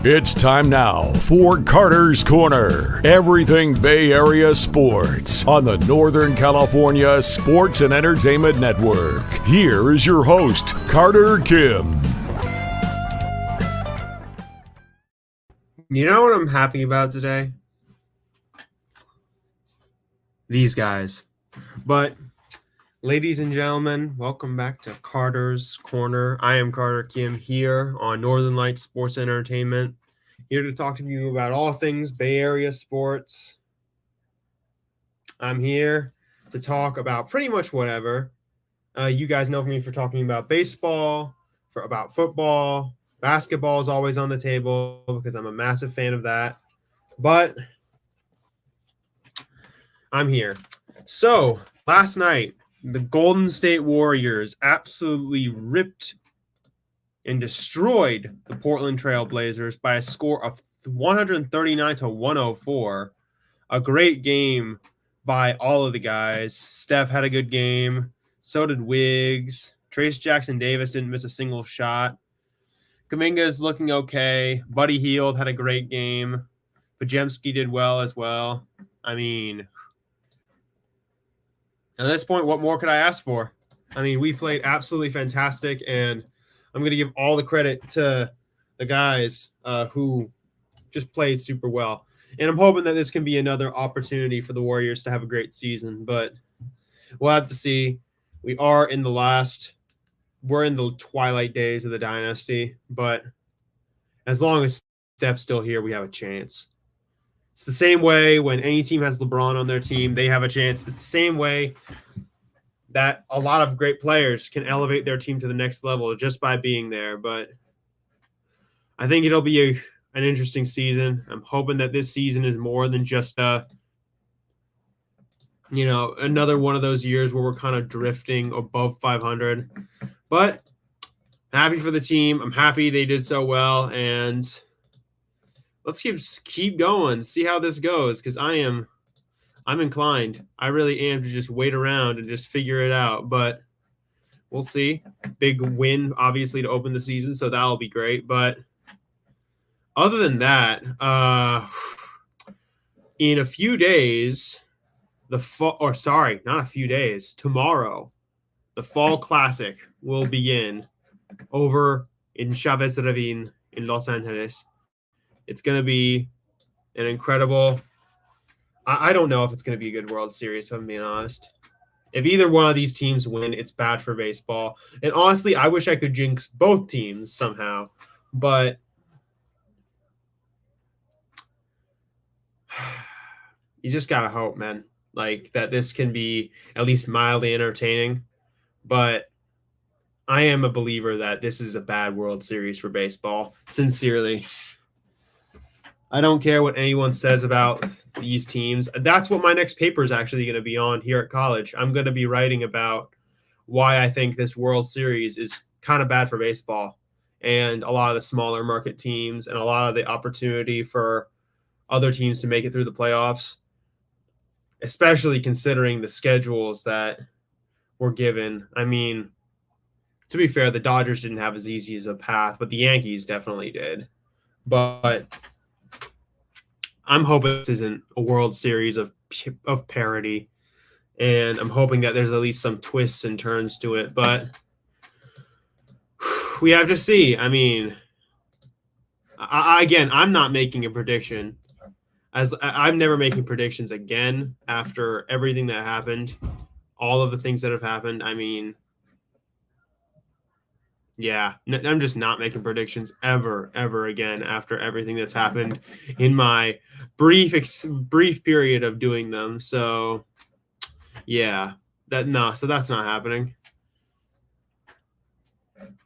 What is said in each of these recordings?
It's time now for Carter's Corner. Everything Bay Area sports on the Northern California Sports and Entertainment Network. Here is your host, Carter Kim. You know what I'm happy about today? These guys. But, ladies and gentlemen, welcome back to Carter's Corner. I am Carter Kim here on Northern Lights Sports and Entertainment, here to talk to you about all things Bay Area sports. I'm here to talk about pretty much whatever. You guys know me for talking about baseball, about football. Basketball is always on the table because I'm a massive fan of that. But I'm here. So, last night, the Golden State Warriors absolutely ripped and destroyed the Portland Trail Blazers by a score of 139-104. A great game by all of the guys. Steph had a good game. So did Wiggs. Trace Jackson-Davis didn't miss a single shot. Kuminga is looking okay. Buddy Hield had a great game. Podziemski did well as well. I mean, at this point, what more could I ask for? I mean, we played absolutely fantastic, and I'm going to give all the credit to the guys who just played super well. And I'm hoping that this can be another opportunity for the Warriors to have a great season, but we'll have to see. We're in the twilight days of the dynasty, but as long as Steph's still here, we have a chance. It's the same way when any team has LeBron on their team, they have a chance. It's the same way that a lot of great players can elevate their team to the next level just by being there. But I think it'll be an interesting season. I'm hoping that this season is more than just another one of those years where we're kind of drifting above 500. But happy for the team. I'm happy they did so well, and let's keep going, see how this goes, because I'm inclined. I really am to just wait around and just figure it out, but we'll see. Big win, obviously, to open the season, so that'll be great. But other than that, in a few days, tomorrow, the Fall Classic will begin over in Chavez Ravine in Los Angeles. It's going to be an incredible – I don't know if it's going to be a good World Series, if I'm being honest. If either one of these teams win, it's bad for baseball. And honestly, I wish I could jinx both teams somehow. But you just got to hope, man, like that this can be at least mildly entertaining. But I am a believer that this is a bad World Series for baseball, sincerely. I don't care what anyone says about these teams. That's what my next paper is actually going to be on here at college. I'm going to be writing about why I think this World Series is kind of bad for baseball and a lot of the smaller market teams and a lot of the opportunity for other teams to make it through the playoffs, especially considering the schedules that were given. I mean, to be fair, the Dodgers didn't have as easy as a path, but the Yankees definitely did. But I'm hoping this isn't a World Series of parity, and I'm hoping that there's at least some twists and turns to it. But we have to see. I mean, I'm not making a prediction. As I'm never making predictions again after everything that happened, all of the things that have happened. I mean, yeah, I'm just not making predictions ever again after everything that's happened in my brief period of doing them. So, yeah, so that's not happening.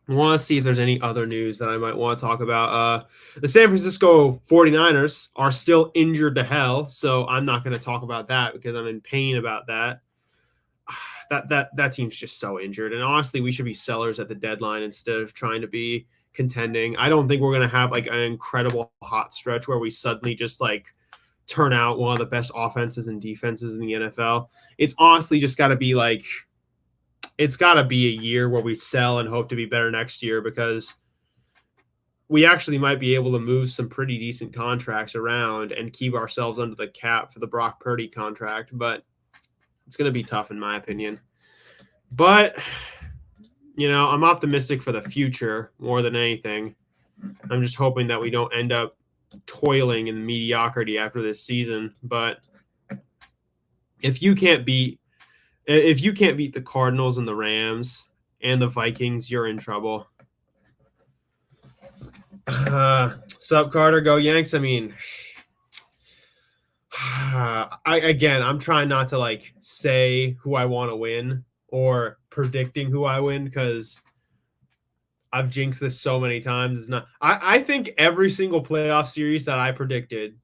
I want to see if there's any other news that I might want to talk about. The San Francisco 49ers are still injured to hell, so I'm not going to talk about that because I'm in pain about that. That team's just so injured. And honestly, we should be sellers at the deadline instead of trying to be contending. I don't think we're going to have like an incredible hot stretch where we suddenly just like turn out one of the best offenses and defenses in the NFL. It's honestly just got to be like, it's got to be a year where we sell and hope to be better next year, because we actually might be able to move some pretty decent contracts around and keep ourselves under the cap for the Brock Purdy contract, but it's going to be tough in my opinion. But, I'm optimistic for the future more than anything. I'm just hoping that we don't end up toiling in mediocrity after this season. But if you can't beat the Cardinals and the Rams and the Vikings, you're in trouble. Sup, Carter? Go Yanks. I mean, I'm trying not to say who I want to win or predicting who I win because I've jinxed this so many times. It's not. I think every single playoff series that I predicted,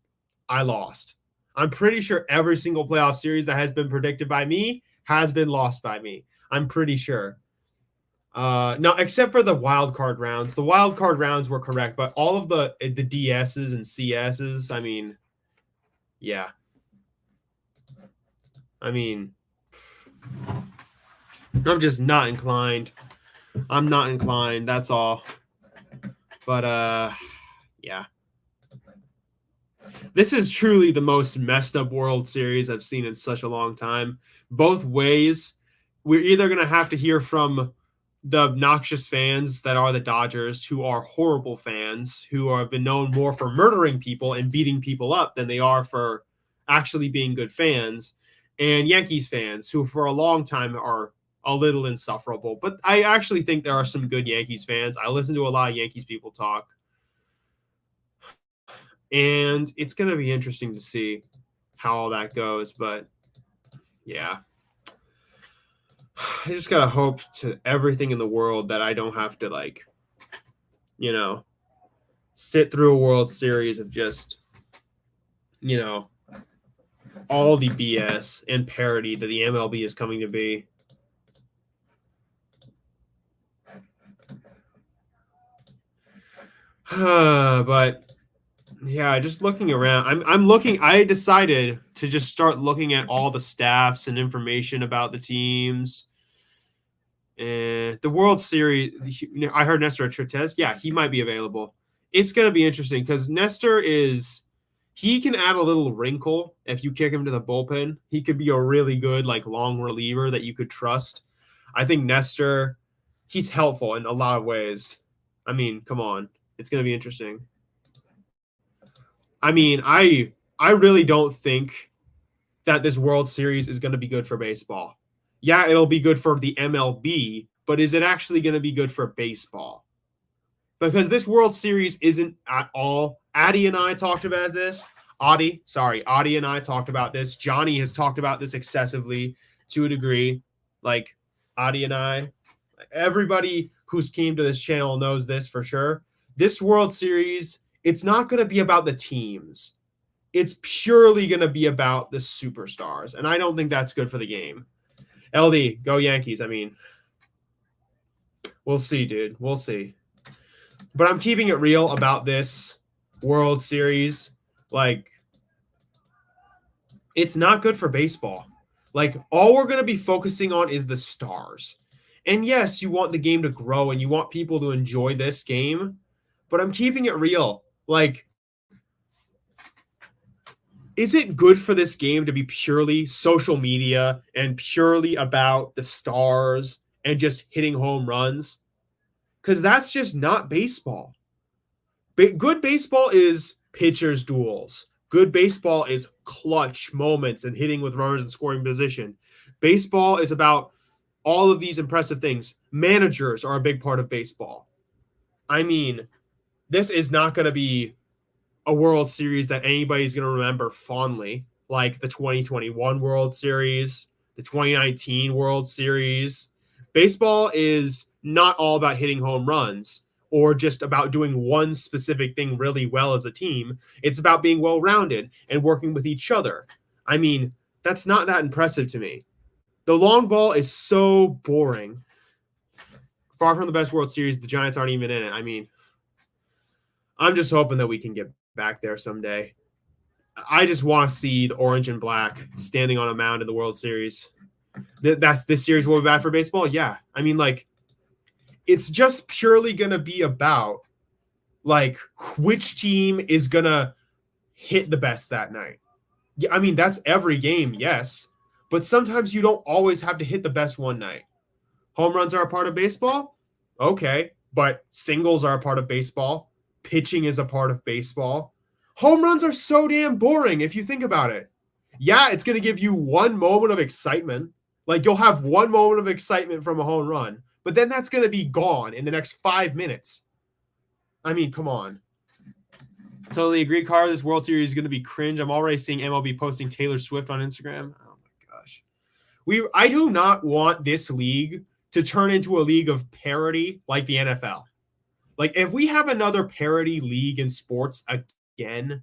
I lost. I'm pretty sure every single playoff series that has been predicted by me has been lost by me. I'm pretty sure. No, except for the wild card rounds. The wild card rounds were correct, but all of the DSs and CSs, I mean, yeah. I mean, I'm just not inclined. I'm not inclined, that's all. But yeah. This is truly the most messed up World Series I've seen in such a long time. Both ways, we're either going to have to hear from the obnoxious fans that are the Dodgers, who are horrible fans, who have been known more for murdering people and beating people up than they are for actually being good fans, and Yankees fans, who for a long time are a little insufferable. But I actually think there are some good Yankees fans. I listen to a lot of Yankees people talk. And it's going to be interesting to see how all that goes. But, yeah. I just got to hope to everything in the world that I don't have to, sit through a World Series of just, all the BS and parody that the MLB is coming to be. But... yeah, just looking around. I decided to just start looking at all the staffs and information about the teams. And the World Series, I heard Nestor Cortes. Yeah, he might be available. It's going to be interesting because Nestor he can add a little wrinkle if you kick him to the bullpen. He could be a really good, long reliever that you could trust. I think Nestor, he's helpful in a lot of ways. I mean, come on. It's going to be interesting. I mean, I really don't think that this World Series is going to be good for baseball. Yeah, it'll be good for the MLB, but is it actually going to be good for baseball? Because this World Series isn't at all. Addy and I talked about this. Addy and I talked about this. Johnny has talked about this excessively to a degree. Addy and I, everybody who's came to this channel knows this for sure. This World Series, it's not going to be about the teams. It's purely going to be about the superstars. And I don't think that's good for the game. LD, go Yankees. I mean, we'll see, dude. We'll see. But I'm keeping it real about this World Series. It's not good for baseball. All we're going to be focusing on is the stars. And yes, you want the game to grow and you want people to enjoy this game. But I'm keeping it real. Is it good for this game to be purely social media and purely about the stars and just hitting home runs? Because that's just not baseball. Good baseball is pitchers' duels. Good baseball is clutch moments and hitting with runners in scoring position. Baseball is about all of these impressive things. Managers are a big part of baseball. I mean, this is not going to be a World Series that anybody's going to remember fondly, like the 2021 World Series, the 2019 World Series. Baseball is not all about hitting home runs or just about doing one specific thing really well as a team. It's about being well-rounded and working with each other. I mean, that's not that impressive to me. The long ball is so boring. Far from the best World Series, the Giants aren't even in it. I mean, I'm just hoping that we can get back there someday. I just want to see the orange and black standing on a mound in the World Series. This series will be bad for baseball? Yeah. I mean, it's just purely going to be about like which team is going to hit the best that night. Yeah, I mean, that's every game, yes. But sometimes you don't always have to hit the best one night. Home runs are a part of baseball? Okay. But singles are a part of baseball. Pitching is a part of baseball. Home runs are so damn boring if you think about it. Yeah, it's going to give you one moment of excitement. Like you'll have one moment of excitement from a home run, but then that's going to be gone in the next 5 minutes. I mean, come on. Totally agree, Carr. This World Series is going to be cringe. I'm already seeing MLB posting Taylor Swift on Instagram. Oh my gosh. I do not want this league to turn into a league of parody like the NFL. Like if we have another parody league in sports again,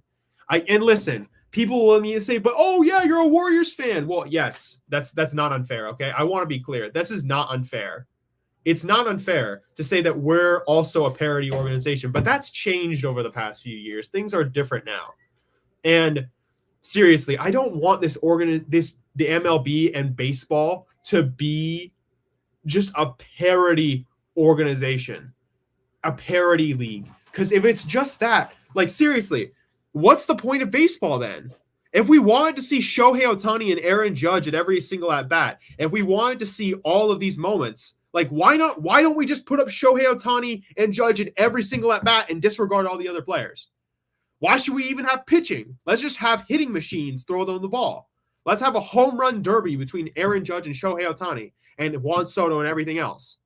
and listen, people will immediately say, but oh yeah, you're a Warriors fan. Well, yes, that's not unfair. Okay. I want to be clear. This is not unfair. It's not unfair to say that we're also a parody organization, but that's changed over the past few years. Things are different now. And seriously, I don't want the MLB and baseball to be just a parody organization, a parody league. Because if it's just that, like seriously, what's the point of baseball then? If we wanted to see Shohei Ohtani and Aaron Judge at every single at bat, if we wanted to see all of these moments, like why not? Why don't we just put up Shohei Ohtani and Judge in every single at bat and disregard all the other players? Why should we even have pitching? Let's just have hitting machines throw them the ball. Let's have a home run derby between Aaron Judge and Shohei Ohtani and Juan Soto and everything else.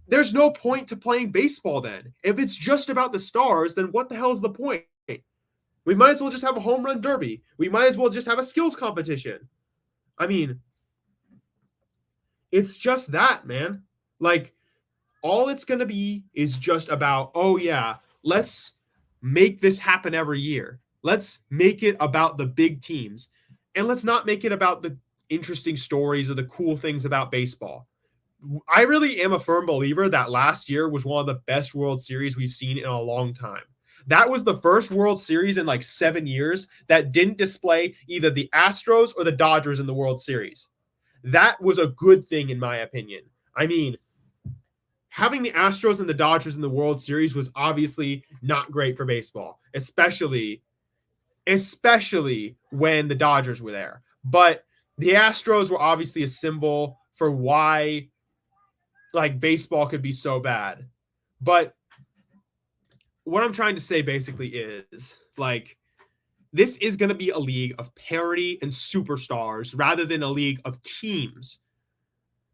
There's no point to playing baseball then. If it's just about the stars, then what the hell is the point? We might as well just have a home run derby. We might as well just have a skills competition. I mean, it's just that, man. Like, all it's going to be is just about, oh, yeah, let's make this happen every year. Let's make it about the big teams. And let's not make it about the interesting stories or the cool things about baseball. I really am a firm believer that last year was one of the best World Series we've seen in a long time. That was the first World Series in like 7 years that didn't display either the Astros or the Dodgers in the World Series. That was a good thing, in my opinion. I mean, having the Astros and the Dodgers in the World Series was obviously not great for baseball, especially when the Dodgers were there. But the Astros were obviously a symbol for why like baseball could be so bad. But what I'm trying to say basically is like this is going to be a league of parity and superstars rather than a league of teams.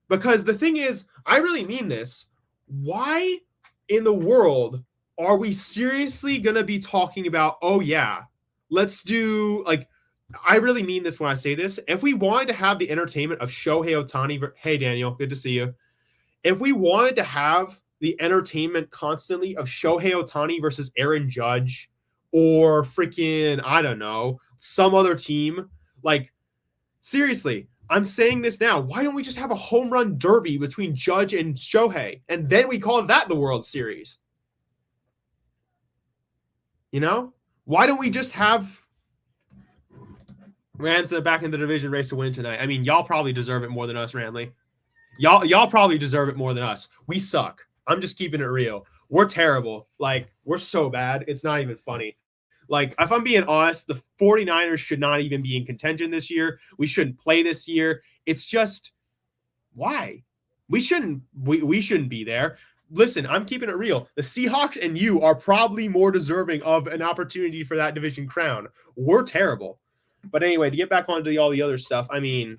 Because the thing is, I really mean this. Why in the world are we seriously going to be talking about, oh yeah, let's do like, I really mean this when I say this. If we wanted to have the entertainment of Shohei Ohtani, hey Daniel, good to see you. If we wanted to have the entertainment constantly of Shohei Ohtani versus Aaron Judge or freaking, I don't know, some other team, like seriously, I'm saying this now. Why don't we just have a home run derby between Judge and Shohei? And then we call that the World Series. You know? Why don't we just have Rams back in the division race to win tonight? I mean, y'all probably deserve it more than us, Ranley. Y'all probably deserve it more than us. We suck. I'm just keeping it real. We're terrible. Like, we're so bad. It's not even funny. Like, if I'm being honest, the 49ers should not even be in contention this year. We shouldn't play this year. It's just, why? We shouldn't be there. Listen, I'm keeping it real. The Seahawks and you are probably more deserving of an opportunity for that division crown. We're terrible. But anyway, to get back onto all the other stuff, I mean,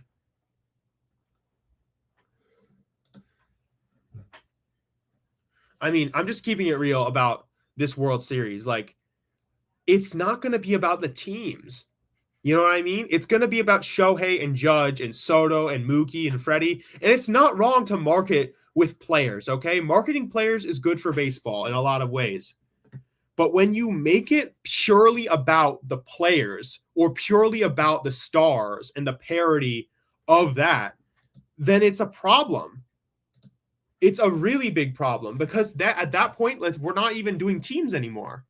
I'm just keeping it real about this World Series. Like, it's not going to be about the teams. You know what I mean? It's going to be about Shohei and Judge and Soto and Mookie and Freddie. And it's not wrong to market with players, okay? Marketing players is good for baseball in a lot of ways. But when you make it purely about the players or purely about the stars and the parody of that, then it's a problem. It's a really big problem because that at that point, we're not even doing teams anymore.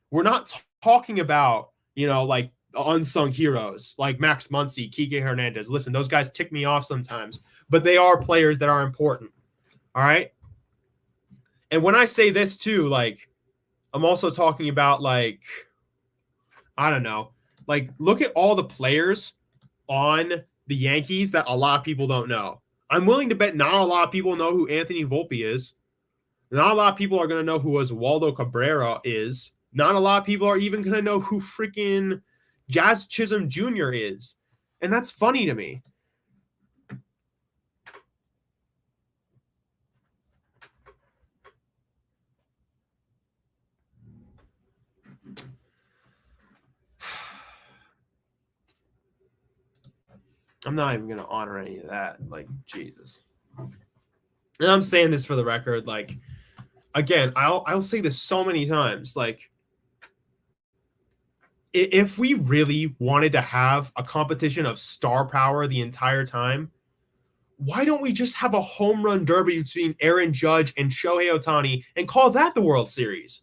We're not talking about, you know, like unsung heroes like Max Muncy, Kike Hernandez. Listen, those guys tick me off sometimes, but they are players that are important. All right. And when I say this too, like, I'm also talking about, like, I don't know. Like, look at all the players on the Yankees that a lot of people don't know. I'm willing to bet not a lot of people know who Anthony Volpe is. Not a lot of people are going to know who Oswaldo Cabrera is. Not a lot of people are even going to know who freaking Jazz Chisholm Jr. is. And that's funny to me. I'm not even going to honor any of that. Like, Jesus. And I'm saying this for the record. Like, again, I'll say this so many times. Like, if we really wanted to have a competition of star power the entire time, why don't we just have a home run derby between Aaron Judge and Shohei Ohtani and call that the World Series?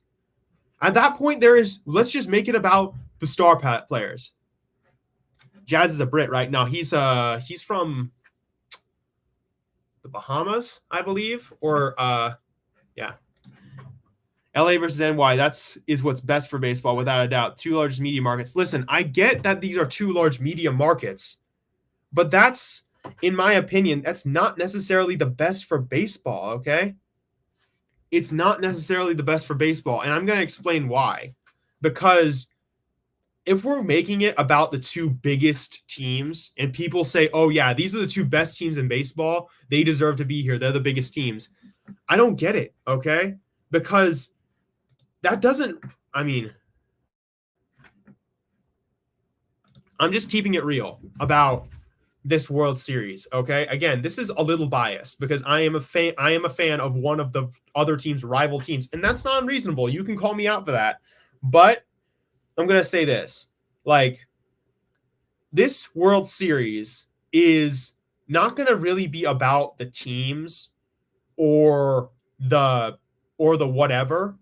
At that point, let's just make it about the star players. Jazz is a Brit, right? Now he's from the Bahamas, I believe, or yeah. LA versus NY, is what's best for baseball, without a doubt. Two largest media markets. Listen, I get that these are two large media markets, but that's, in my opinion, that's not necessarily the best for baseball, okay? It's not necessarily the best for baseball, and I'm going to explain why. Because if we're making it about the two biggest teams, and people say, oh yeah, these are the two best teams in baseball, they deserve to be here, they're the biggest teams, I don't get it, okay? Because that doesn't, I mean, I'm just keeping it real about this World Series, okay? Again, this is a little biased because I am a fan of one of the other team's rival teams, and that's not unreasonable. You can call me out for that. But I'm going to say this. Like, this World Series is not going to really be about the teams or the whatever,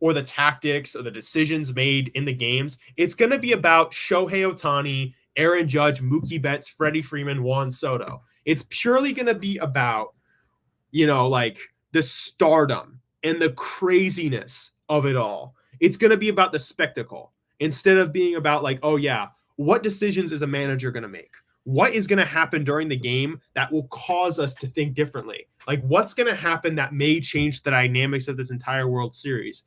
or the tactics or the decisions made in the games. It's going to be about Shohei Ohtani, Aaron Judge, Mookie Betts, Freddie Freeman, Juan Soto. It's purely going to be about, like, the stardom and the craziness of it all. It's going to be about the spectacle instead of being about, like, oh yeah, what decisions is a manager going to make? What is going to happen during the game that will cause us to think differently? Like, what's going to happen that may change the dynamics of this entire World Series?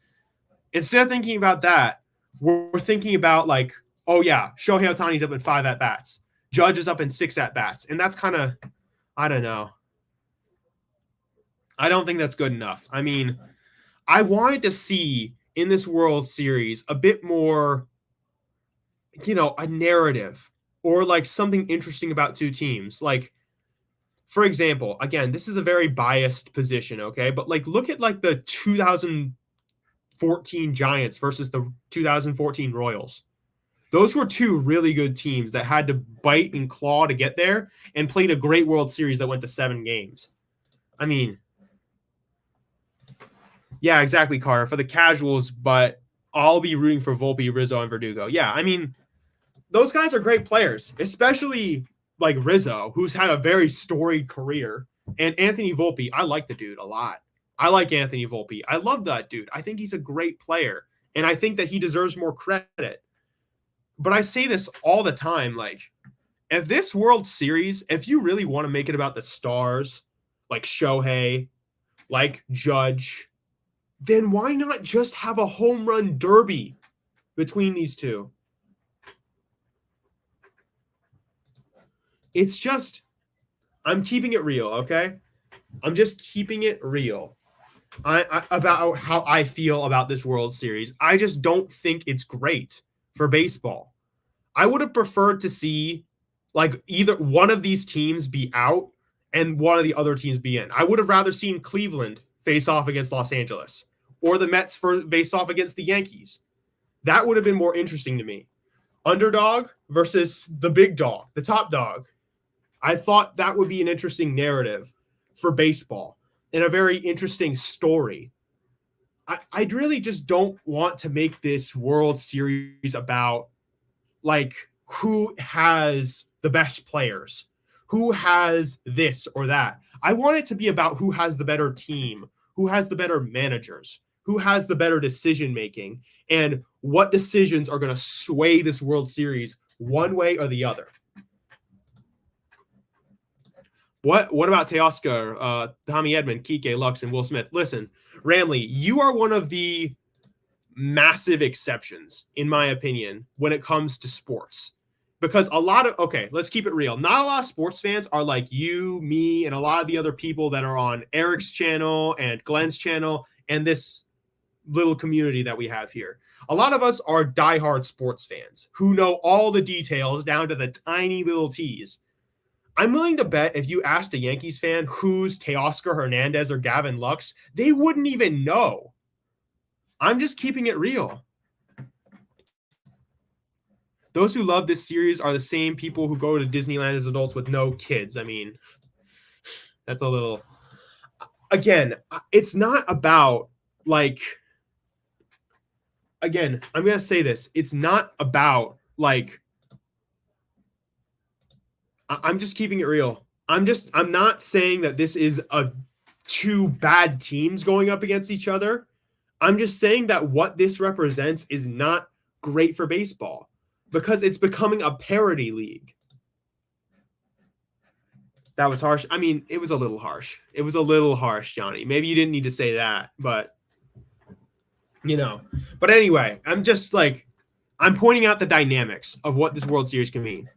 Instead of thinking about that, we're thinking about, like, oh yeah, Shohei Ohtani's up in 5 at-bats. Judge is up in 6 at-bats. And that's kind of, I don't know. I don't think that's good enough. I mean, I wanted to see in this World Series a bit more, a narrative or like something interesting about two teams. Like, for example, again, this is a very biased position, okay? But like, look at like the 2014 Giants versus the 2014 Royals. Those were two really good teams that had to bite and claw to get there and played a great World Series that went to 7 games. I mean, yeah, exactly, Carter. For the casuals, but I'll be rooting for Volpe, Rizzo, and Verdugo. Yeah, I mean, those guys are great players, especially like Rizzo, who's had a very storied career. And Anthony Volpe, I like the dude a lot. I like Anthony Volpe. I love that dude. I think he's a great player. And I think that he deserves more credit. But I say this all the time, like, if this World Series, if you really want to make it about the stars, like Shohei, like Judge, then why not just have a home run derby between these two? It's just, I'm keeping it real, okay? I'm just keeping it real about how I feel about this World Series. I just don't think it's great for baseball. I would have preferred to see like either one of these teams be out and one of the other teams be in. I would have rather seen Cleveland face off against Los Angeles or the Mets face off against the Yankees. That would have been more interesting to me. Underdog versus the big dog, the top dog. I thought that would be an interesting narrative for baseball and a very interesting story. I really just don't want to make this World Series about like who has the best players, who has this or that. I want it to be about who has the better team, who has the better managers, who has the better decision making and what decisions are going to sway this World Series one way or the other. What about Teoscar, Tommy Edman, Kike, Lux, and Will Smith? Listen, Ramley, you are one of the massive exceptions, in my opinion, when it comes to sports. Because let's keep it real. Not a lot of sports fans are like you, me, and a lot of the other people that are on Eric's channel and Glenn's channel and this little community that we have here. A lot of us are diehard sports fans who know all the details down to the tiny little T's. I'm willing to bet if you asked a Yankees fan who's Teoscar Hernandez or Gavin Lux, they wouldn't even know. I'm just keeping it real. Those who love this series are the same people who go to Disneyland as adults with no kids. I mean, that's a little... Again, it's not about, like... Again, I'm going to say this. It's not about, like... I'm just keeping it real. I'm not saying that this is two bad teams going up against each other. I'm just saying that what this represents is not great for baseball because it's becoming a parody league. That was harsh. I mean, it was a little harsh. It was a little harsh, Johnny. Maybe you didn't need to say that, but But anyway, I'm pointing out the dynamics of what this World Series can mean.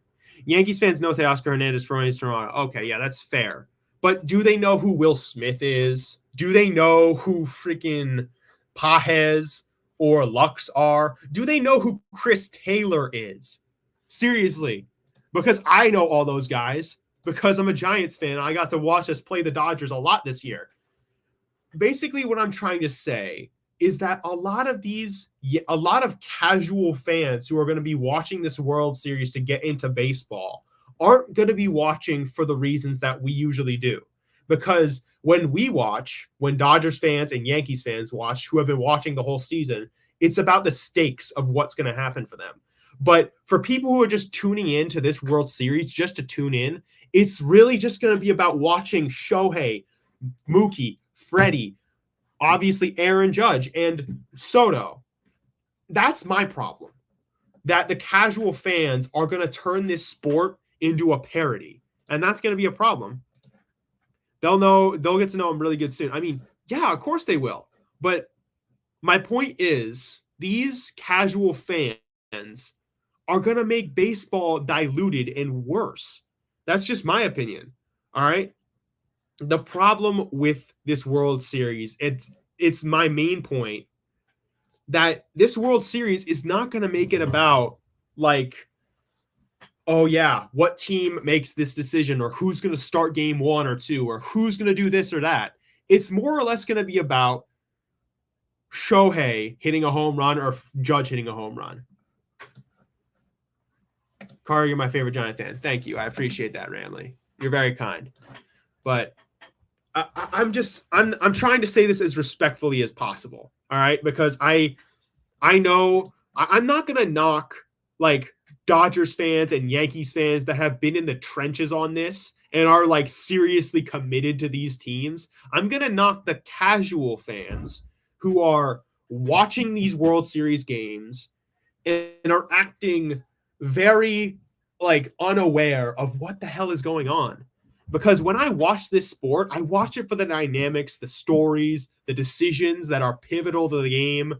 Yankees fans know Teoscar Hernandez for Toronto. Okay, yeah, that's fair. But do they know who Will Smith is? Do they know who freaking Pages or Lux are? Do they know who Chris Taylor is? Seriously. Because I know all those guys. Because I'm a Giants fan. I got to watch us play the Dodgers a lot this year. Basically, what I'm trying to say is that a lot of casual fans who are going to be watching this World Series to get into baseball aren't going to be watching for the reasons that we usually do. Because when Dodgers fans and Yankees fans watch, who have been watching the whole season, it's about the stakes of what's going to happen for them. But for people who are just tuning in to this World Series just to tune in, it's really just going to be about watching Shohei, Mookie, Freddie, obviously Aaron Judge, and Soto. That's my problem. That the casual fans are going to turn this sport into a parody. And that's going to be a problem. They'll get to know I'm really good soon. I mean, yeah, of course they will. But my point is, these casual fans are going to make baseball diluted and worse. That's just my opinion. All right? The problem with this World Series, it's my main point, that this World Series is not going to make it about, like, oh yeah, what team makes this decision, or who's going to start game 1 or 2, or who's going to do this or that. It's more or less going to be about Shohei hitting a home run or Judge hitting a home run. Carter, you're my favorite Giant fan. Thank you. I appreciate that, Ramley. You're very kind. But I'm trying to say this as respectfully as possible. All right. Because I know I'm not going to knock like Dodgers fans and Yankees fans that have been in the trenches on this and are like seriously committed to these teams. I'm going to knock the casual fans who are watching these World Series games and are acting very like unaware of what the hell is going on. Because when I watch this sport, I watch it for the dynamics, the stories, the decisions that are pivotal to the game.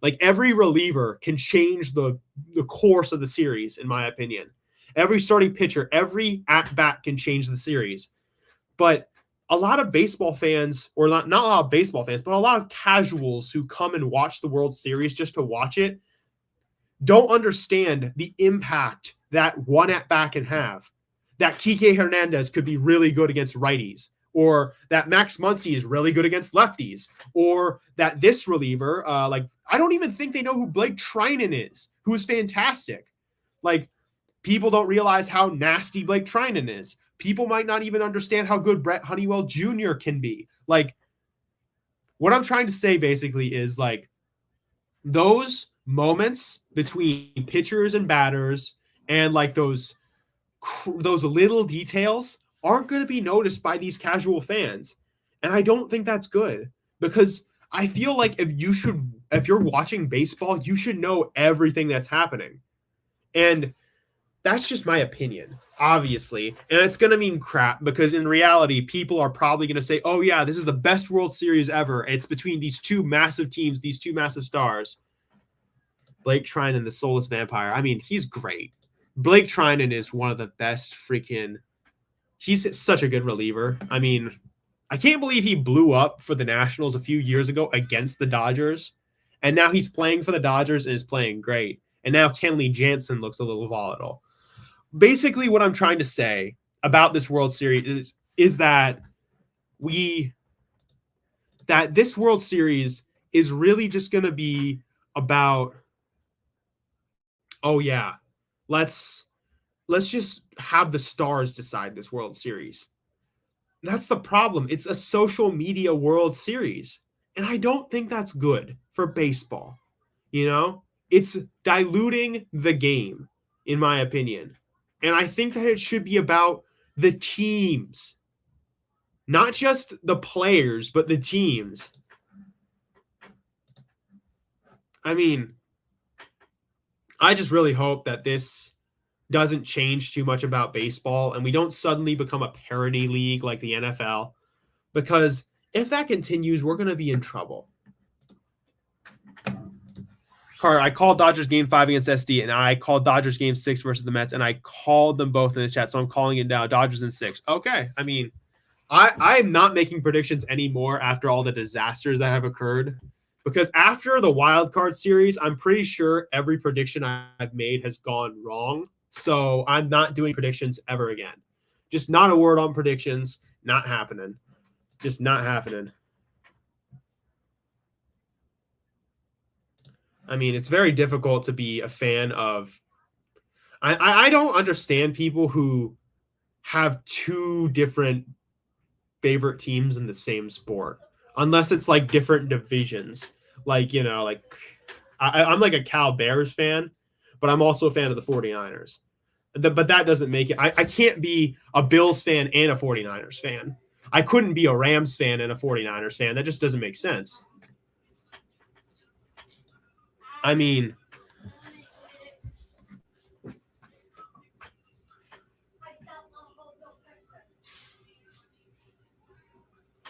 Like every reliever can change the course of the series, in my opinion. Every starting pitcher, every at-bat can change the series. But a lot of baseball fans, or not a lot of baseball fans, but a lot of casuals who come and watch the World Series just to watch it, don't understand the impact that one at-bat can have. That Kike Hernandez could be really good against righties, or that Max Muncy is really good against lefties, or that this reliever, I don't even think they know who Blake Treinen is, who is fantastic. Like, people don't realize how nasty Blake Treinen is. People might not even understand how good Brett Honeywell Jr. can be. Like, what I'm trying to say basically is like those moments between pitchers and batters and like those little details aren't going to be noticed by these casual fans. And I don't think that's good, because I feel like if you're watching baseball, you should know everything that's happening. And that's just my opinion, obviously. And it's going to mean crap because in reality, people are probably going to say, oh, yeah, this is the best World Series ever. It's between these two massive teams, these two massive stars. Blake Trinan, the soulless vampire. I mean, he's great. Blake Trinan is one of the best he's such a good reliever. I mean, I can't believe he blew up for the Nationals a few years ago against the Dodgers. And now he's playing for the Dodgers and is playing great. And now Kenley Jansen looks a little volatile. Basically, what I'm trying to say about this World Series is that this World Series is really just going to be about, oh yeah, let's just have the stars decide this World Series. That's the problem. It's a social media World Series. And I don't think that's good for baseball. It's diluting the game, in my opinion. And I think that it should be about the teams, not just the players, but the teams. I mean, I just really hope that this doesn't change too much about baseball and we don't suddenly become a parody league like the NFL, because if that continues, we're going to be in trouble. Carter, I called Dodgers game 5 against SD, and I called Dodgers game 6 versus the Mets, and I called them both in the chat, so I'm calling it now. Dodgers in 6. Okay. I mean, I'm not making predictions anymore after all the disasters that have occurred, because after the wild card series, I'm pretty sure every prediction I've made has gone wrong. So I'm not doing predictions ever again. Just not a word on predictions. Not happening. Just not happening. I mean, it's very difficult to be a fan of. I don't understand people who have two different favorite teams in the same sport, unless it's like different divisions. Like, I'm like a Cal Bears fan, but I'm also a fan of the 49ers. But that doesn't make it. I can't be a Bills fan and a 49ers fan. I couldn't be a Rams fan and a 49ers fan. That just doesn't make sense. I mean,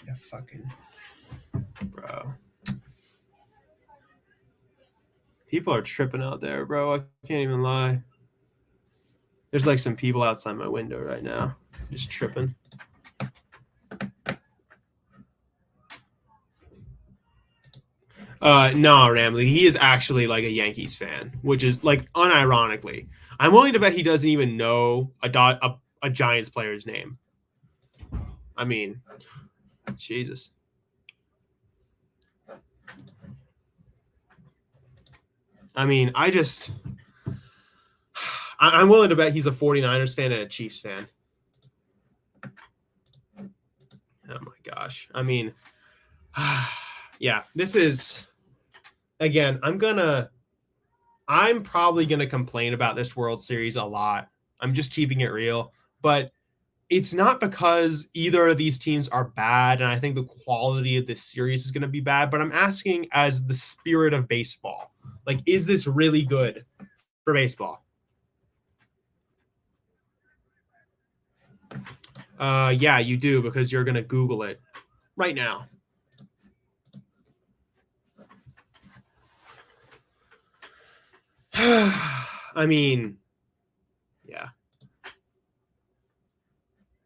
yeah, fucking bro. People are tripping out there, bro. I can't even lie. There's like some people outside my window right now, just tripping. No, Ramley. He is actually like a Yankees fan, which is like unironically. I'm willing to bet he doesn't even know a Giants player's name. I mean, Jesus. I mean, I'm willing to bet he's a 49ers fan and a Chiefs fan. Oh my gosh. I mean, yeah, this is, again, I'm probably going to complain about this World Series a lot. I'm just keeping it real, but it's not because either of these teams are bad, and I think the quality of this series is going to be bad, but I'm asking as the spirit of baseball. Like, is this really good for baseball? Yeah, you do, because you're going to Google it right now. I mean, yeah.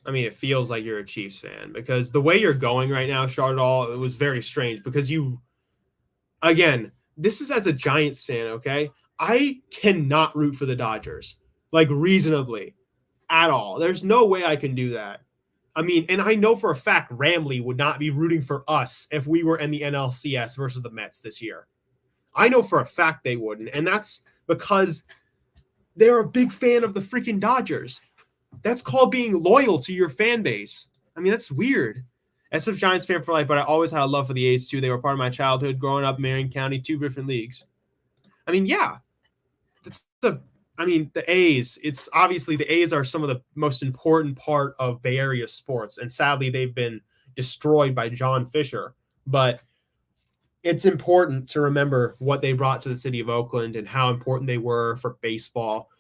I mean, it feels like you're a Chiefs fan, because the way you're going right now, Chardall, it was very strange, because again, this is as a Giants fan, okay? I cannot root for the Dodgers, like reasonably, at all. There's no way I can do that. I mean, and I know for a fact Ramley would not be rooting for us if we were in the NLCS versus the Mets this year. I know for a fact they wouldn't, and that's because they're a big fan of the freaking Dodgers. That's called being loyal to your fan base. I mean, that's weird. SF Giants fan for life, but I always had a love for the A's too. They were part of my childhood growing up in Marion County, 2 different leagues. I mean, yeah. The A's, it's obviously the A's are some of the most important part of Bay Area sports, and sadly they've been destroyed by John Fisher. But it's important to remember what they brought to the city of Oakland and how important they were for baseball.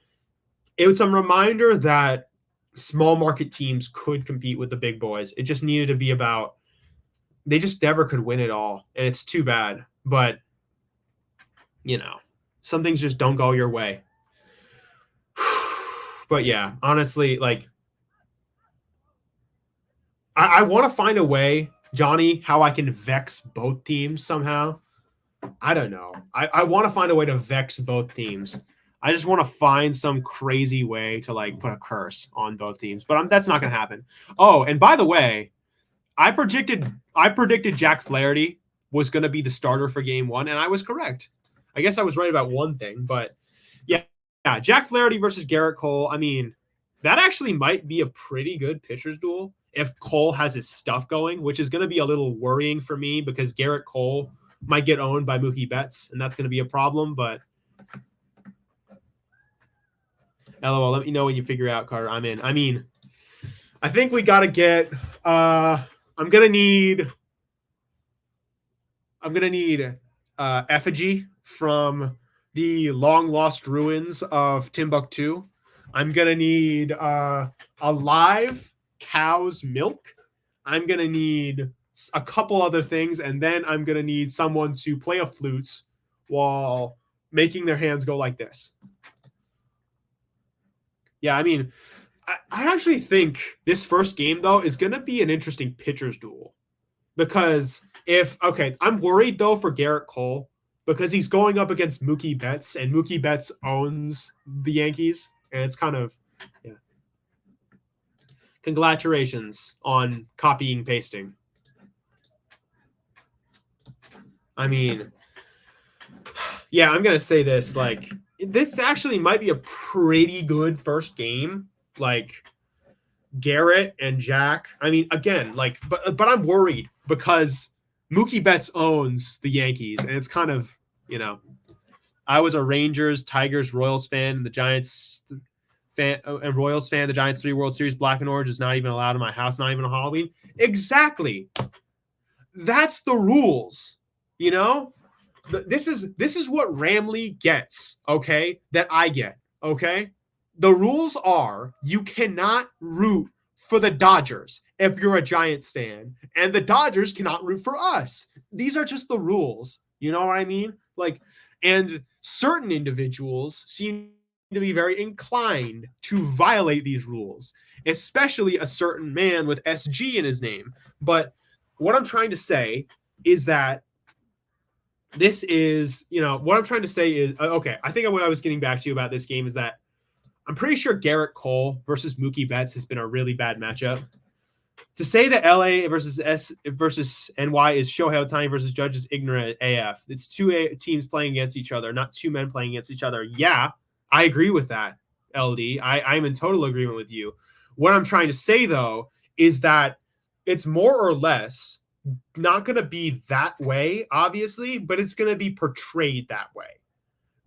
It was a reminder that small market teams could compete with the big boys. It just needed to be about, they just never could win it all. And it's too bad. But, some things just don't go your way. But yeah, honestly, like, I want to find a way, Johnny, how I can vex both teams somehow. I don't know. I want to find a way to vex both teams. I just want to find some crazy way to like put a curse on both teams, but that's not going to happen. Oh, and by the way, I predicted Jack Flaherty was going to be the starter for Game 1, and I was correct. I guess I was right about one thing, but yeah, Jack Flaherty versus Garrett Cole. I mean, that actually might be a pretty good pitcher's duel if Cole has his stuff going, which is going to be a little worrying for me because Garrett Cole might get owned by Mookie Betts, and that's going to be a problem. But LOL, let me know when you figure out, Carter. I'm in. I mean, I think we got to get I'm gonna need effigy from the long lost ruins of Timbuktu. I'm gonna need a live cow's milk. I'm gonna need a couple other things, and then I'm gonna need someone to play a flute while making their hands go like this. Yeah, I mean, I actually think this first game, though, is going to be an interesting pitcher's duel. Because I'm worried, though, for Garrett Cole because he's going up against Mookie Betts, and Mookie Betts owns the Yankees. And it's kind of, yeah. Congratulations on copying, pasting. I mean, yeah, I'm going to say this. Like, this actually might be a pretty good first game. Like, Garrett and Jack. I mean, again, like, but I'm worried because Mookie Betts owns the Yankees, and it's kind of, I was a Rangers, Tigers, Royals fan, and the Giants fan and Royals fan. The Giants 3 World Series black and orange is not even allowed in my house, not even on Halloween. Exactly. That's the rules. This is what Ramley gets, okay? That I get, okay? The rules are you cannot root for the Dodgers if you're a Giants fan, and the Dodgers cannot root for us. These are just the rules. You know what I mean? Like, and certain individuals seem to be very inclined to violate these rules, especially a certain man with SG in his name. But what I'm trying to say is that this is, what I'm trying to say is, okay, I think what I was getting back to you about this game is that I'm pretty sure Garrett Cole versus Mookie Betts has been a really bad matchup. To say that LA versus NY is Shohei Ohtani versus Judge is ignorant AF. It's two teams playing against each other, not two men playing against each other. Yeah, I agree with that, LD. I'm in total agreement with you. What I'm trying to say, though, is that it's more or less not going to be that way, obviously, but it's going to be portrayed that way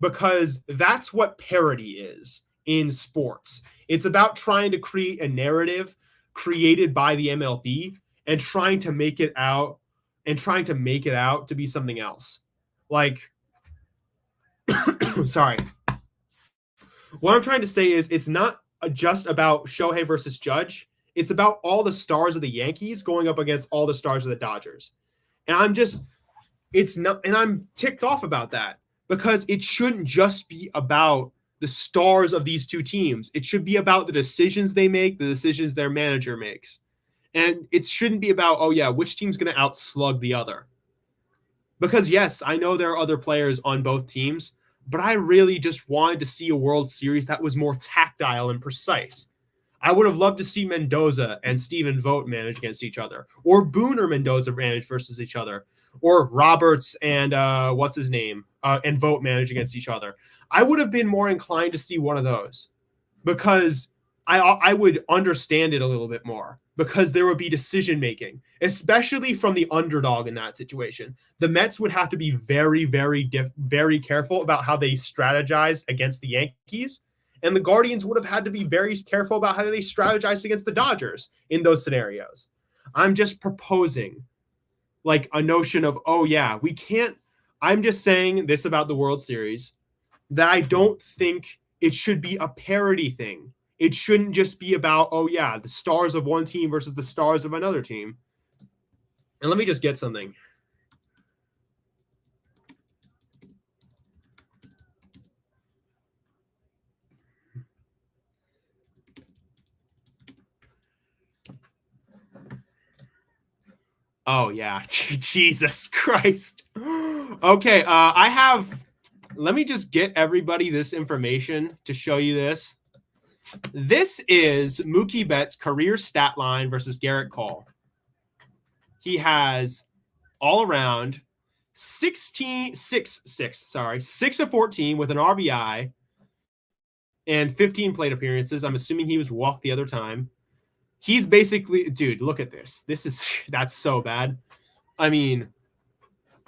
because that's what parody is in sports. It's about trying to create a narrative created by the MLB and trying to make it out to be something else. Like, sorry. What I'm trying to say is it's not just about Shohei versus Judge. It's about all the stars of the Yankees going up against all the stars of the Dodgers. And I'm ticked off about that because it shouldn't just be about the stars of these two teams. It should be about the decisions they make, the decisions their manager makes. And it shouldn't be about, which team's going to outslug the other. Because yes, I know there are other players on both teams, but I really just wanted to see a World Series that was more tactile and precise. I would have loved to see Mendoza and Steven Vogt manage against each other, or Boone or Mendoza manage versus each other, or Roberts and and Vogt manage against each other. I would have been more inclined to see one of those because I would understand it a little bit more because there would be decision making, especially from the underdog in that situation. The Mets would have to be very, very, very careful about how they strategize against the Yankees. And the Guardians would have had to be very careful about how they strategized against the Dodgers in those scenarios. I'm just proposing, like a notion of, oh yeah, we can't. I'm just saying this about the World Series, that I don't think it should be a parity thing. It shouldn't just be about, oh yeah, the stars of one team versus the stars of another team. And let me just get something. Oh yeah, Jesus Christ. Okay, let me just get everybody this information to show you this. This is Mookie Betts' career stat line versus Garrett Cole. He has all around 6 of 14 with an RBI and 15 plate appearances. I'm assuming he was walked the other time. He's basically, dude, look at this. That's so bad. I mean,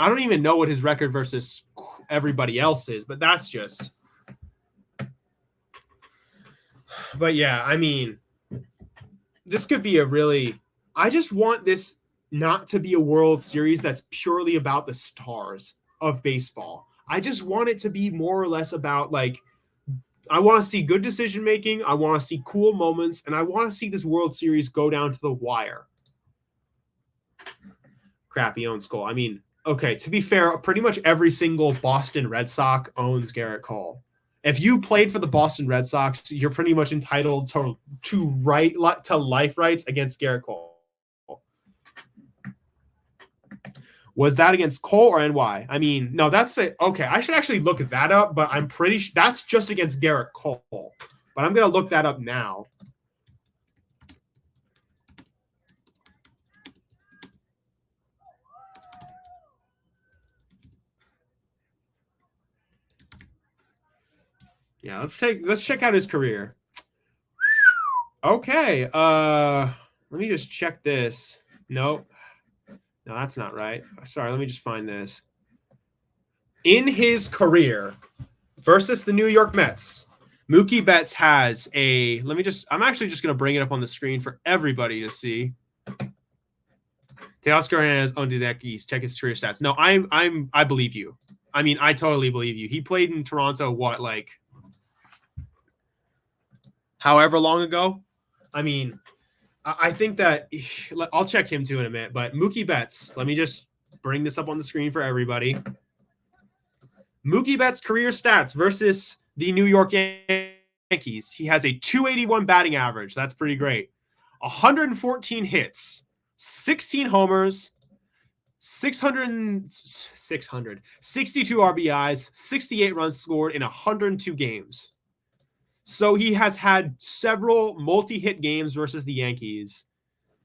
I don't even know what his record versus everybody else is, but that's just. But yeah, I mean, this could be I just want this not to be a World Series that's purely about the stars of baseball. I just want it to be more or less about, like, I want to see good decision making. I want to see cool moments, and I want to see this World Series go down to the wire. Crap, he owns Cole. I mean, okay, to be fair, pretty much every single Boston Red Sox owns Garrett Cole. If you played for the Boston Red Sox, you're pretty much entitled to life rights against Garrett Cole. Was that against Cole or NY? I mean, no, that's it. Okay, I should actually look that up, but I'm pretty sure that's just against Garrett Cole. But I'm going to look that up now. Yeah, let's check out his career. Okay, let me just check this. Nope. No, that's not right. Sorry, let me just find this. In his career versus the New York Mets, Mookie Betts has I'm actually just going to bring it up on the screen for everybody to see. Teoscar Hernandez on the Yankees. Check his career stats. No, I believe you. I mean, I totally believe you. He played in Toronto, however long ago? I mean, I think that I'll check him too in a minute, but Mookie Betts, let me just bring this up on the screen for everybody. Mookie Betts' career stats versus the New York Yankees. He has a 281 batting average. That's pretty great. 114 hits, 16 homers, 662 RBIs, 68 runs scored in 102 games. So he has had several multi-hit games versus the Yankees.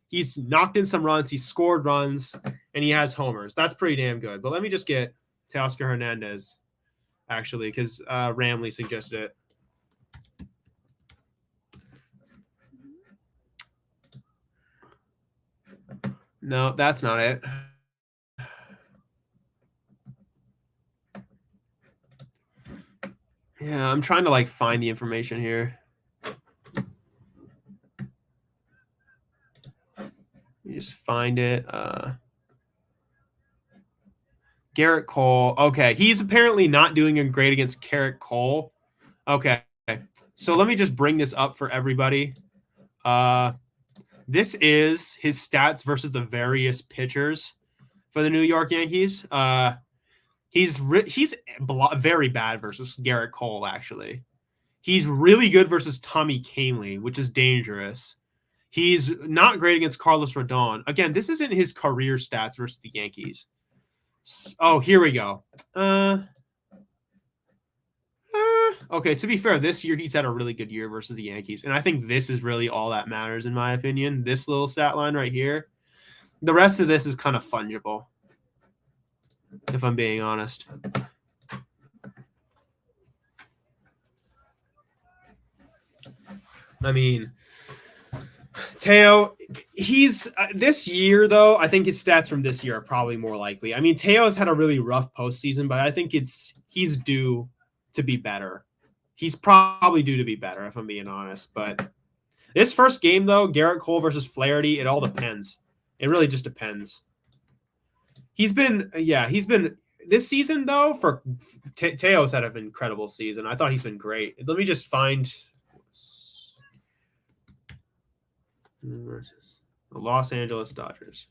He's knocked in some runs, he's scored runs, and he has homers. That's pretty damn good. But let me just get Teoscar Hernandez, actually, because Ramley suggested it. No, that's not it. Yeah, I'm trying to find the information here. You just find it. Garrett Cole. Okay, he's apparently not doing great against Garrett Cole. Okay, so let me just bring this up for everybody. This is his stats versus the various pitchers for the New York Yankees. He's very bad versus Garrett Cole, actually. He's really good versus Tommy Kahnle, which is dangerous. He's not great against Carlos Rodon. Again, this isn't his career stats versus the Yankees. Oh, here we go. Okay, to be fair, this year he's had a really good year versus the Yankees. And I think this is really all that matters, in my opinion. This little stat line right here. The rest of this is kind of fungible, if I'm being honest. I mean, Teo, he's this year, though, I think his stats from this year are probably more likely. I mean, Teo's had a really rough postseason, but I think he's due to be better. He's probably due to be better, if I'm being honest. But this first game, though, Garrett Cole versus Flaherty, it all depends. It really just depends. He's been this season though. For Teo's had an incredible season. I thought he's been great. Let me just find the Los Angeles Dodgers.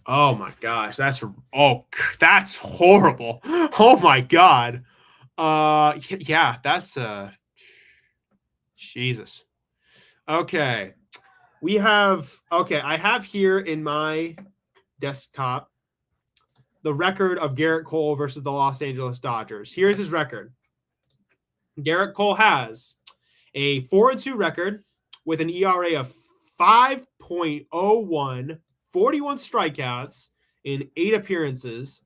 Oh my gosh, that's horrible. Oh my god. Yeah, that's Jesus. Okay. I have here in my desktop the record of Gerrit Cole versus the Los Angeles Dodgers. Here's his record. Gerrit Cole has a 4-2 record with an ERA of 5.01, 41 strikeouts in 8 appearances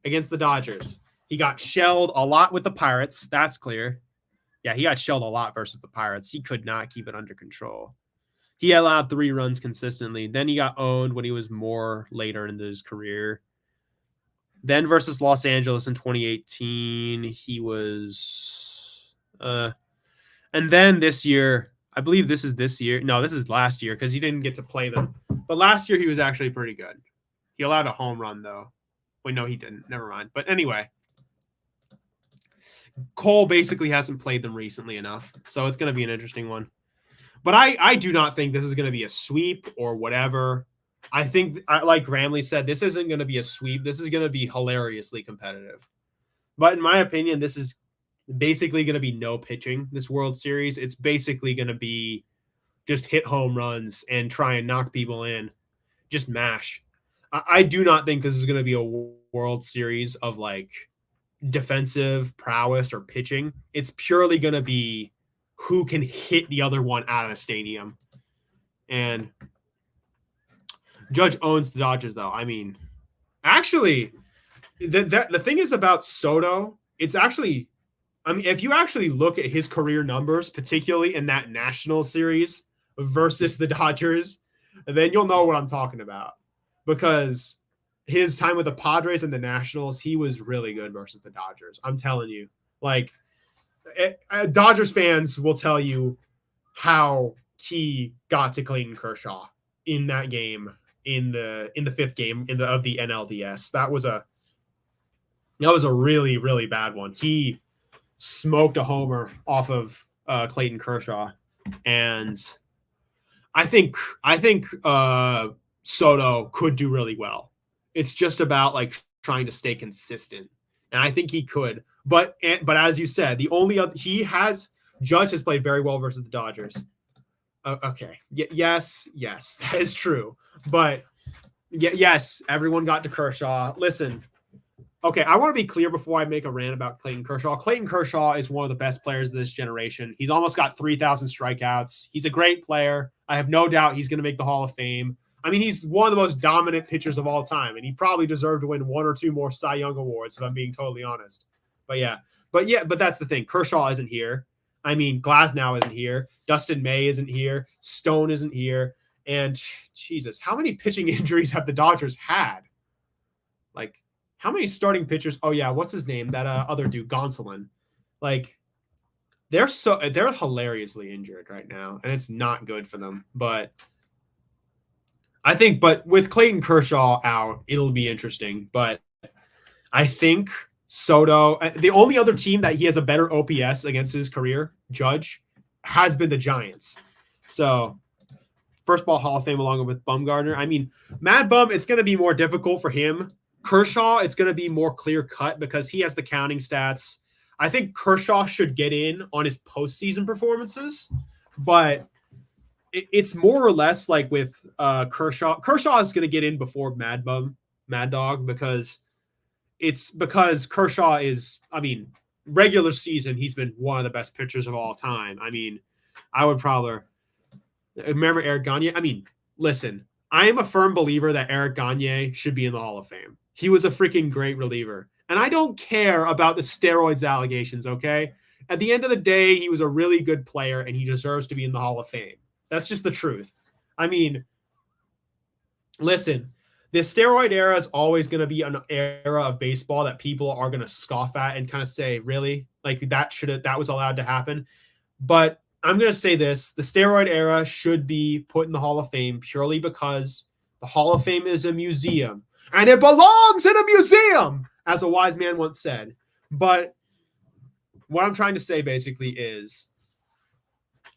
against the Dodgers. He got shelled a lot with the Pirates. That's clear. Yeah, he got shelled a lot versus the Pirates. He could not keep it under control. He allowed 3 runs consistently. Then he got owned when he was more later into his career. Then versus Los Angeles in 2018, he was and then this year, I believe this is this year. No, this is last year because he didn't get to play them. But last year he was actually pretty good. He allowed a home run though. Wait, no, he didn't. Never mind. But anyway, Cole basically hasn't played them recently enough. So it's going to be an interesting one. But I do not think this is going to be a sweep or whatever. I think, like Gramley said, this isn't going to be a sweep. This is going to be hilariously competitive. But in my opinion, this is basically going to be no pitching, this World Series. It's basically going to be just hit home runs and try and knock people in. Just mash. I do not think this is going to be a World Series of like defensive prowess or pitching. It's purely going to be who can hit the other one out of the stadium. And Judge owns the Dodgers, though. I mean, actually, the thing is about Soto, it's actually, I mean, if you actually look at his career numbers, particularly in that National Series versus the Dodgers, then you'll know what I'm talking about. Because his time with the Padres and the Nationals, he was really good versus the Dodgers. I'm telling you. Like, Dodgers fans will tell you how he got to Clayton Kershaw in that game, in the 5th game of the NLDS. That was a really, really bad one. He smoked a homer off of Clayton Kershaw, and I think Soto could do really well. It's just about like trying to stay consistent, and I think he could. But as you said, the only other Judge has played very well versus the Dodgers. Okay, yes, that is true. But yes, everyone got to Kershaw. Listen, okay, I want to be clear before I make a rant about Clayton Kershaw. Clayton Kershaw is one of the best players of this generation. He's almost got 3,000 strikeouts. He's a great player. I have no doubt he's going to make the Hall of Fame. I mean, he's one of the most dominant pitchers of all time, and he probably deserved to win 1 or 2 more Cy Young awards, if I'm being totally honest. But that's the thing. Kershaw isn't here. I mean, Glasnow isn't here. Dustin May isn't here. Stone isn't here. And Jesus, how many pitching injuries have the Dodgers had? Like, how many starting pitchers? Oh yeah, what's his name? That other dude, Gonsolin. Like, they're hilariously injured right now, and it's not good for them. But with Clayton Kershaw out, it'll be interesting. But I think Soto, the only other team that he has a better OPS against his career, Judge, has been the Giants. So, first ball Hall of Fame along with Bumgarner. I mean, Mad Bum, it's going to be more difficult for him. Kershaw, it's going to be more clear cut because he has the counting stats. I think Kershaw should get in on his postseason performances, but it's more or less like with Kershaw. Kershaw is going to get in before Mad Dog because Kershaw is, I mean, regular season, he's been one of the best pitchers of all time. I mean, I would probably remember Eric Gagne. I mean, listen, I am a firm believer that Eric Gagne should be in the Hall of Fame. He was a freaking great reliever. And I don't care about the steroids allegations, okay? At the end of the day, he was a really good player and he deserves to be in the Hall of Fame. That's just the truth. I mean, listen, the steroid era is always going to be an era of baseball that people are going to scoff at and kind of say, really? Like that was allowed to happen. But I'm going to say this. The steroid era should be put in the Hall of Fame purely because the Hall of Fame is a museum and it belongs in a museum, as a wise man once said. But what I'm trying to say basically is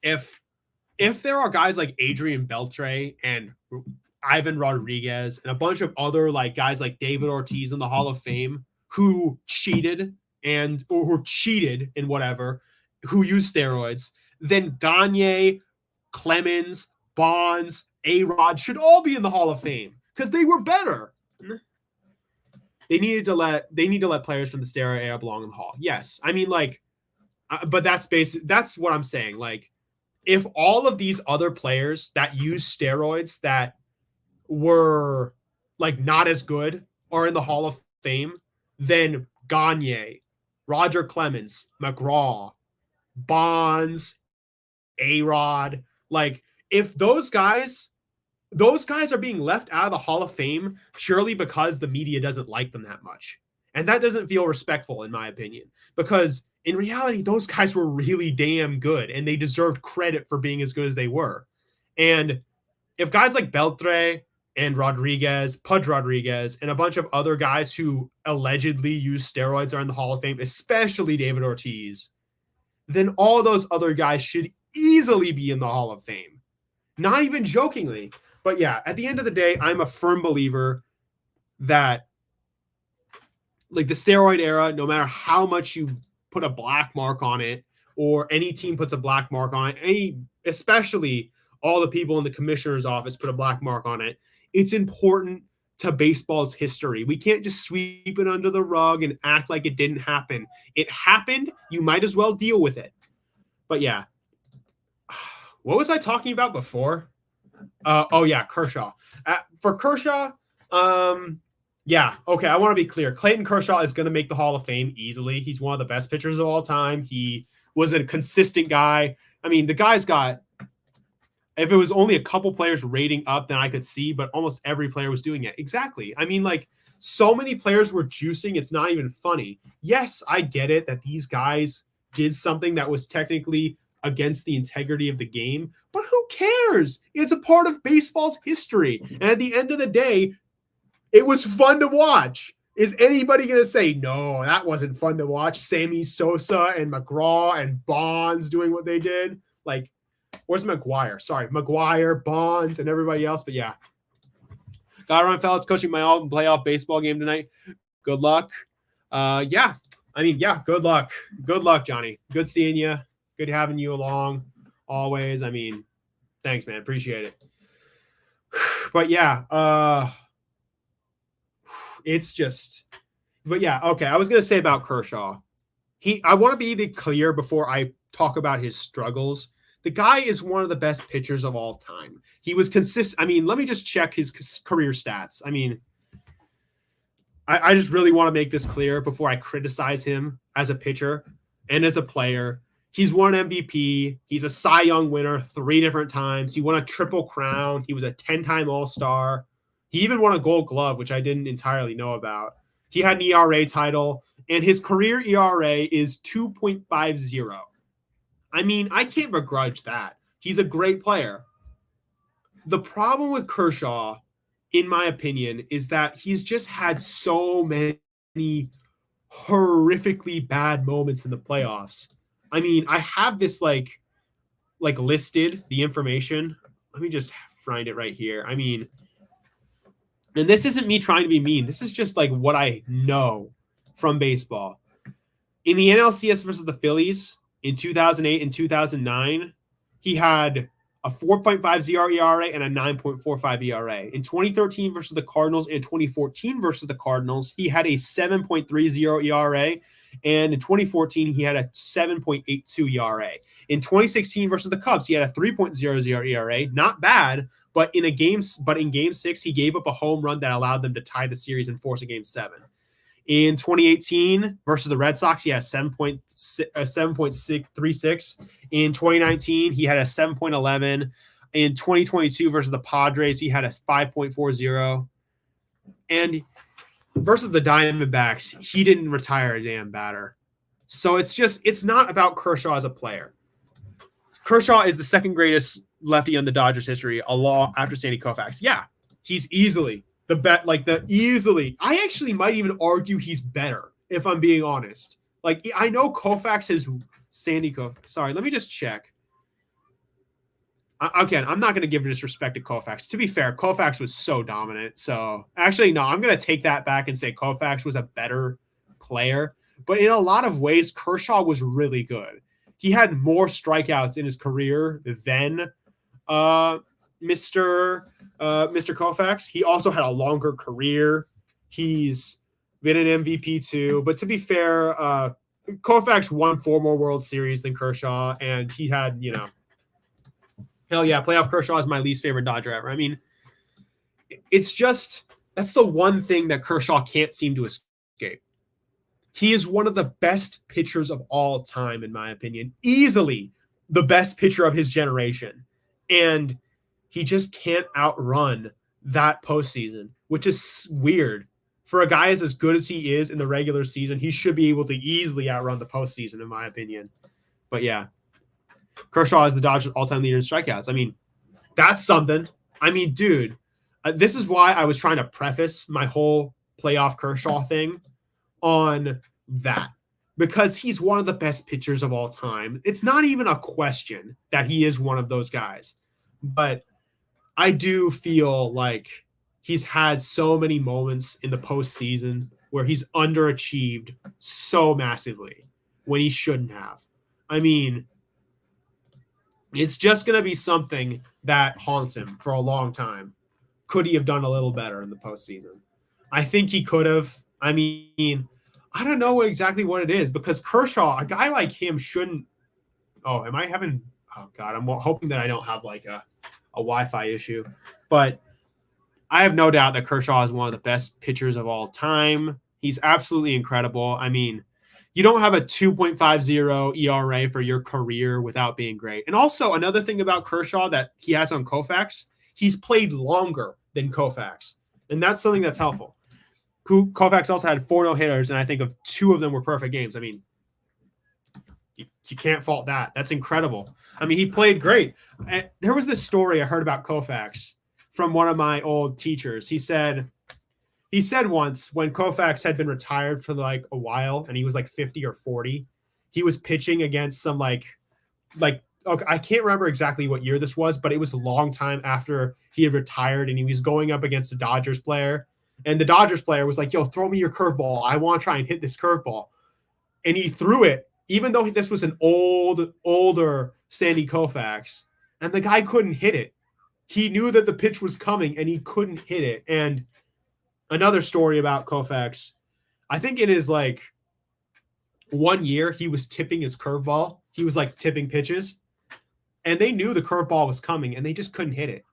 if there are guys like Adrian Beltre and Ivan Rodriguez and a bunch of other like guys like David Ortiz in the Hall of Fame who cheated or who cheated in whatever, who used steroids, then Gagne, Clemens, Bonds, A-Rod should all be in the Hall of Fame because they were better. They need to let players from the steroid era belong in the Hall. Yes, I mean like, but that's what I'm saying. Like, if all of these other players that use steroids that were like not as good are in the Hall of Fame, then Gagne, Roger Clemens, McGraw, Bonds, A-Rod, like if those guys are being left out of the Hall of Fame purely because the media doesn't like them that much. And that doesn't feel respectful, in my opinion, because in reality, those guys were really damn good and they deserved credit for being as good as they were. And if guys like Beltre and Pudge Rodriguez, and a bunch of other guys who allegedly use steroids are in the Hall of Fame, especially David Ortiz, then all those other guys should easily be in the Hall of Fame. Not even jokingly. But yeah, at the end of the day, I'm a firm believer that like the steroid era, no matter how much you put a black mark on it, or any team puts a black mark on it, especially all the people in the commissioner's office put a black mark on it, it's important to baseball's history. We can't just sweep it under the rug and act like it didn't happen. It happened. You might as well deal with it. But yeah, what was I talking about before? Kershaw. For Kershaw, yeah, okay, I want to be clear. Clayton Kershaw is going to make the Hall of Fame easily. He's one of the best pitchers of all time. He was a consistent guy. I mean, the guy's got, if it was only a couple players rating up, then I could see, but almost every player was doing it. Exactly. I mean, like, so many players were juicing, it's not even funny. Yes, I get it that these guys did something that was technically against the integrity of the game, but who cares? It's a part of baseball's history. And at the end of the day, it was fun to watch. Is anybody going to say, no, that wasn't fun to watch? Sammy Sosa and McGraw and Bonds doing what they did? Like, where's McGuire? Sorry, McGuire, Bonds, and everybody else. But yeah. Got to run, fellas. Coaching my playoff baseball game tonight. Good luck. Good luck. Good luck, Johnny. Good seeing you. Good having you along always. I mean, thanks, man. Appreciate it. But yeah, it's just, but yeah, okay. I was going to say about Kershaw. I want to be clear before I talk about his struggles. The guy is one of the best pitchers of all time. He was consistent. I mean, let me just check his career stats. I mean, I just really want to make this clear before I criticize him as a pitcher and as a player. He's won MVP. He's a Cy Young winner 3 different times. He won a Triple Crown. He was a 10-time All-Star. He even won a Gold Glove, which I didn't entirely know about. He had an ERA title, and his career ERA is 2.50. I mean, I can't begrudge that. He's a great player. The problem with Kershaw, in my opinion, is that he's just had so many horrifically bad moments in the playoffs. I mean, I have this like listed, the information. Let me just find it right here. I mean, and this isn't me trying to be mean. This is just like what I know from baseball. In the NLCS versus the Phillies in 2008 and 2009, he had a 4.50 ERA and a 9.45 ERA. In 2013 versus the Cardinals and 2014 versus the Cardinals, he had a 7.30 ERA. And in 2014, he had a 7.82 ERA. In 2016 versus the Cubs, he had a 3.00 ERA. Not bad, but in Game 6, he gave up a home run that allowed them to tie the series and force a Game 7. In 2018 versus the Red Sox, he had a 7.36. In 2019, he had a 7.11. In 2022 versus the Padres, he had a 5.40. And versus the Diamondbacks, he didn't retire a damn batter. So it's not about Kershaw as a player. Kershaw is the second greatest lefty in the Dodgers history, along after Sandy Koufax. Yeah, he's easily the bet. I actually might even argue he's better if I'm being honest. Like I know Koufax has Sandy Koufax. Sorry, let me just check. Again, I'm not going to give disrespect to Koufax. To be fair, Koufax was so dominant. So actually, no, I'm going to take that back and say Koufax was a better player. But in a lot of ways, Kershaw was really good. He had more strikeouts in his career than Mr. Koufax. He also had a longer career. He's been an MVP too. But to be fair, Koufax won 4 more World Series than Kershaw, and he had, hell yeah, playoff Kershaw is my least favorite Dodger ever. I mean, it's just that's the one thing that Kershaw can't seem to escape. He is one of the best pitchers of all time, in my opinion. Easily the best pitcher of his generation. And he just can't outrun that postseason, which is weird. For a guy as good as he is in the regular season, he should be able to easily outrun the postseason, in my opinion. But yeah, Kershaw is the Dodgers all-time leader in strikeouts. I mean, that's something. I mean, dude, this is why I was trying to preface my whole playoff Kershaw thing on that, because he's one of the best pitchers of all time. It's not even a question that he is one of those guys, but I do feel like he's had so many moments in the postseason where he's underachieved so massively when he shouldn't have. I mean, it's just going to be something that haunts him for a long time. Could he have done a little better in the postseason? I think he could have. I mean, I don't know exactly what it is, because Kershaw, a guy like him shouldn't. Oh, am I having? Oh God, I'm hoping that I don't have like a Wi-Fi issue, but I have no doubt that Kershaw is one of the best pitchers of all time. He's absolutely incredible. I mean, you don't have a 2.50 ERA for your career without being great. And also another thing about Kershaw that he has on Koufax, he's played longer than Koufax, and that's something that's helpful. Koufax also had 4 no-hitters, and I think of 2 of them were perfect games. I mean, you can't fault that. That's incredible. I mean, he played great. There was this story I heard about Koufax from one of my old teachers. He said once when Koufax had been retired for like a while and he was like 50 or 40, he was pitching against some like okay, I can't remember exactly what year this was, but it was a long time after he had retired, and he was going up against a Dodgers player. And the Dodgers player was like, yo, throw me your curveball. I want to try and hit this curveball. And he threw it, even though this was an older Sandy Koufax, and the guy couldn't hit it. He knew that the pitch was coming, and he couldn't hit it. And another story about Koufax, I think in his like 1 year, he was tipping his curveball. He was like tipping pitches, and they knew the curveball was coming, and they just couldn't hit it.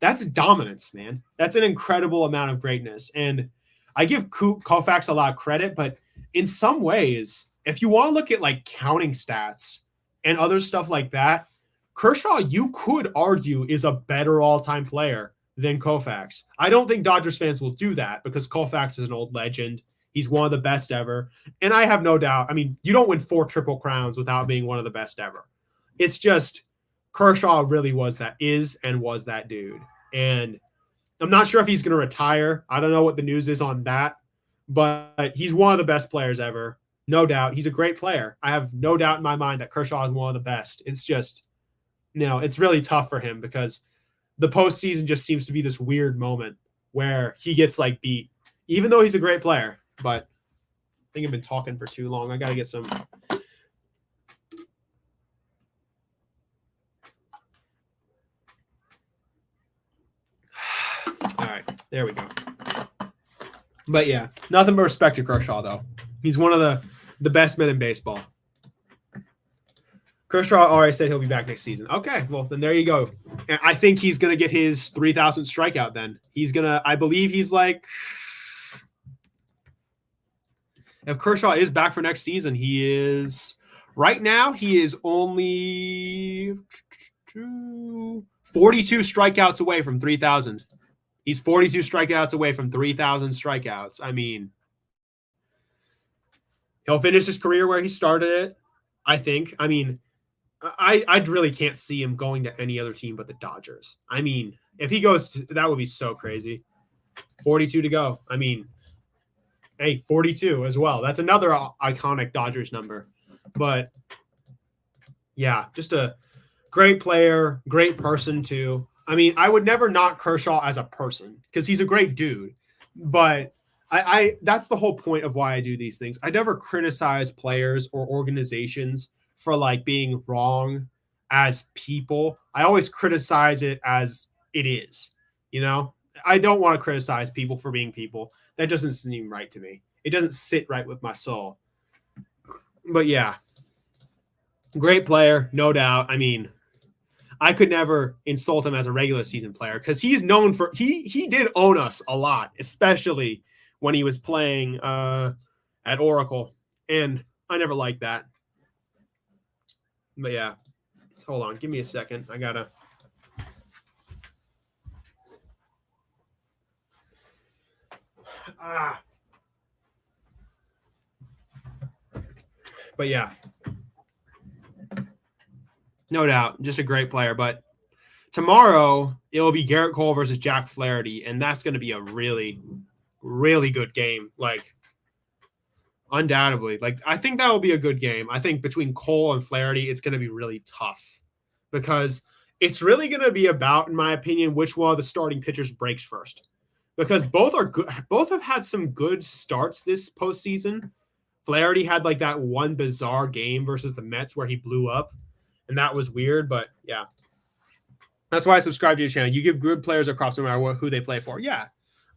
That's dominance, man. That's an incredible amount of greatness. And I give Koufax a lot of credit, but in some ways, if you want to look at like counting stats and other stuff like that, Kershaw, you could argue, is a better all-time player than Koufax. I don't think Dodgers fans will do that because Koufax is an old legend. He's one of the best ever. And I have no doubt. I mean, you don't win 4 Triple Crowns without being one of the best ever. It's just Kershaw really was that dude. And I'm not sure if he's going to retire. I don't know what the news is on that, but he's one of the best players ever. No doubt. He's a great player. I have no doubt in my mind that Kershaw is one of the best. It's just, it's really tough for him because the postseason just seems to be this weird moment where he gets like beat, even though he's a great player. But I think I've been talking for too long. I got to get some. All right, there we go. But yeah, nothing but respect to Kershaw, though. He's one of the best men in baseball. Kershaw already said he'll be back next season. Okay, well, then there you go. And I think he's going to get his 3,000th strikeout then. He's going to – I believe he's like – if Kershaw is back for next season, he is – right now, he is only 42 strikeouts away from 3,000. He's 42 strikeouts away from 3,000 strikeouts. I mean, he'll finish his career where he started it, I think. I mean, I really can't see him going to any other team but the Dodgers. I mean, if he goes, that would be so crazy. 42 to go. I mean, hey, 42 as well. That's another iconic Dodgers number. But yeah, just a great player, great person too. I mean, I would never knock Kershaw as a person because he's a great dude. But I that's the whole point of why I do these things. I never criticize players or organizations for like being wrong as people. I always criticize it as it is. You know, I don't want to criticize people for being people. That doesn't seem right to me. It doesn't sit right with my soul. But yeah, great player, no doubt. I mean, I could never insult him as a regular season player because he's known for he did own us a lot, especially when he was playing at Oracle, and I never liked that. But yeah, hold on, give me a second. I gotta. But yeah, no doubt, just a great player. But tomorrow it'll be Garrett Cole versus Jack Flaherty, and that's going to be a really, really good game. Like, undoubtedly, like I think that will be a good game. I think between Cole and Flaherty, it's going to be really tough because it's really going to be about, in my opinion, which one of the starting pitchers breaks first. Because both are good, both have had some good starts this postseason. Flaherty had like that one bizarre game versus the Mets where he blew up, and that was weird. But yeah, that's why I subscribe to your channel. You give good players across no matter who they play for. Yeah,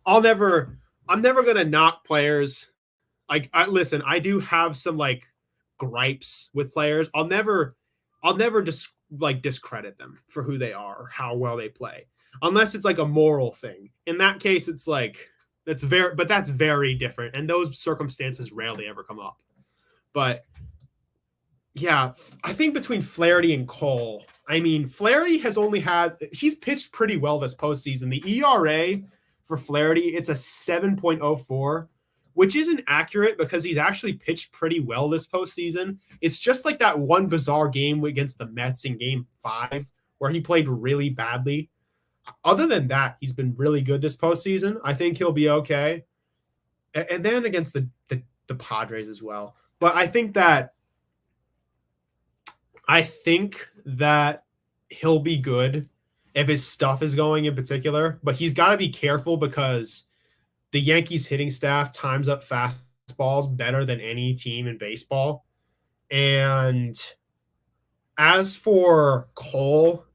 I'm never gonna knock players. Like, listen, I do have some like gripes with players. I'll never discredit them for who they are or how well they play, unless it's like a moral thing. In that case, it's like that's very different, and those circumstances rarely ever come up. But yeah, I think between Flaherty and Cole, I mean, Flaherty he's pitched pretty well this postseason. The ERA for Flaherty, it's a 7.04, which isn't accurate because he's actually pitched pretty well this postseason. It's just like that one bizarre game against the Mets in Game 5 where he played really badly. Other than that, he's been really good this postseason. I think he'll be okay. And then against the Padres as well. But I think that he'll be good if his stuff is going in particular. But he's got to be careful because the Yankees hitting staff times up fastballs better than any team in baseball. And as for Cole,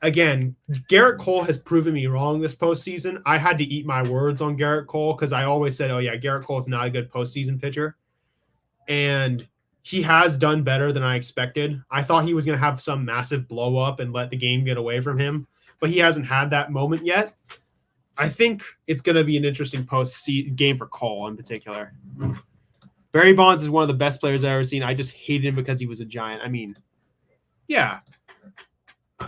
again, Garrett Cole has proven me wrong this postseason. I had to eat my words on Garrett Cole because I always said, oh yeah, Garrett Cole is not a good postseason pitcher. And he has done better than I expected. I thought he was going to have some massive blow up and let the game get away from him, but he hasn't had that moment yet. I think it's going to be an interesting game for Cole in particular. Barry Bonds is one of the best players I've ever seen. I just hated him because he was a Giant. I mean, yeah,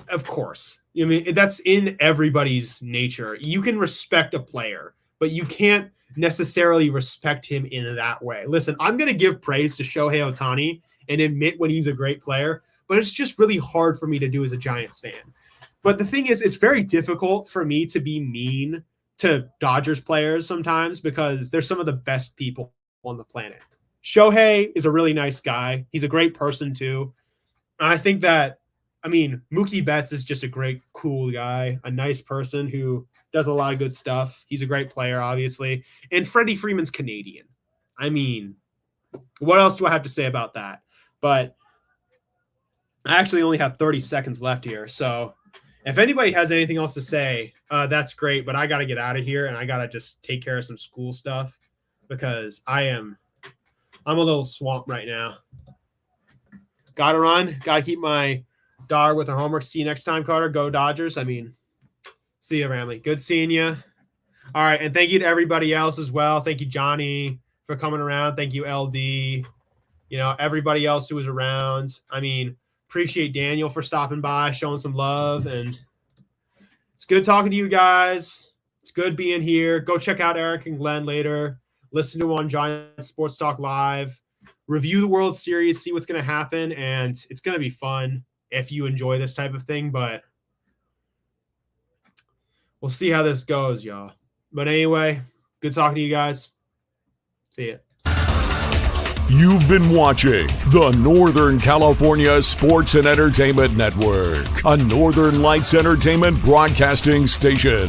of course. I mean, that's in everybody's nature. You can respect a player, but you can't necessarily respect him in that way. Listen, I'm going to give praise to Shohei Ohtani and admit when he's a great player, but it's just really hard for me to do as a Giants fan. But the thing is, it's very difficult for me to be mean to Dodgers players sometimes because they're some of the best people on the planet. Shohei is a really nice guy. He's a great person too. And I think that, I mean, Mookie Betts is just a great, cool guy, a nice person who does a lot of good stuff. He's a great player, obviously. And Freddie Freeman's Canadian. I mean, what else do I have to say about that? But I actually only have 30 seconds left here. So if anybody has anything else to say, that's great. But I got to get out of here and I got to just take care of some school stuff because I'm a little swamped right now. Got to run. Got to keep my daughter with her homework. See you next time, Carter. Go Dodgers. I mean, see you, Ramley. Good seeing you. All right. And thank you to everybody else as well. Thank you, Johnny, for coming around. Thank you, LD. You know, everybody else who was around. I mean, appreciate Daniel for stopping by, showing some love. And it's good talking to you guys. It's good being here. Go check out Eric and Glenn later. Listen to him on Giant Sports Talk Live. review the World Series, see what's going to happen, and it's going to be fun if you enjoy this type of thing, but we'll see how this goes, y'all. But anyway, good talking to you guys. See ya. You've been watching the Northern California Sports and Entertainment Network, a Northern Lights Entertainment broadcasting station.